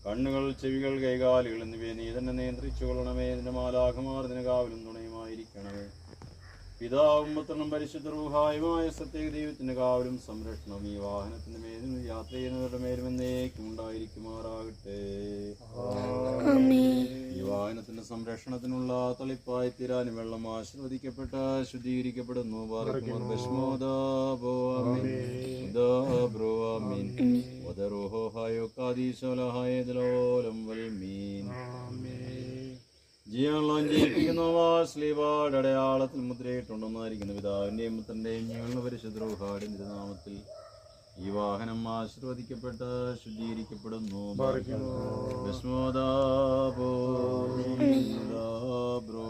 കണ്ണുകൾ, ചെവികൾ, കൈകാലുകൾ എന്നിവയെ നീ തന്നെ നിയന്ത്രിച്ചു കൊള്ളണമേ. നിന്റെ മാലാഖമാർ നിന്റെ കാവലും തുണയുമായിരിക്കണമേ. പിതാവും പുത്രനും പരിശുദ്ധ റൂഹായുമായ സത്യ ദൈവത്തിന്റെ കാവലും സംരക്ഷണം ഈ വാഹനത്തിന്റെ മേലും യാത്ര ചെയ്യുന്നവരുടെ മേലും എന്നേക്കും ഉണ്ടായിരിക്കുമാറാകട്ടെ. ഈ വാഹനത്തിന്റെ സംരക്ഷണത്തിനുള്ള തളിപ്പായി തീരാൻ വെള്ളം ആശീർവദിക്കപ്പെട്ട ശുദ്ധീകരിക്കപ്പെടുന്നു. അടയാളത്തിൽ മുദ്രയിട്ടുണ്ടെന്നായിരിക്കുന്ന പിതാവിന്റെയും പുത്രന്റെയും ഞങ്ങളുടെ പരിശുദ്ധ റൂഹായുടെ നാമത്തിൽ ഈ വാഹനം ആശീർവദിക്കപ്പെട്ട് ശുദ്ധീകരിക്കപ്പെടുന്നു. ബ്രോ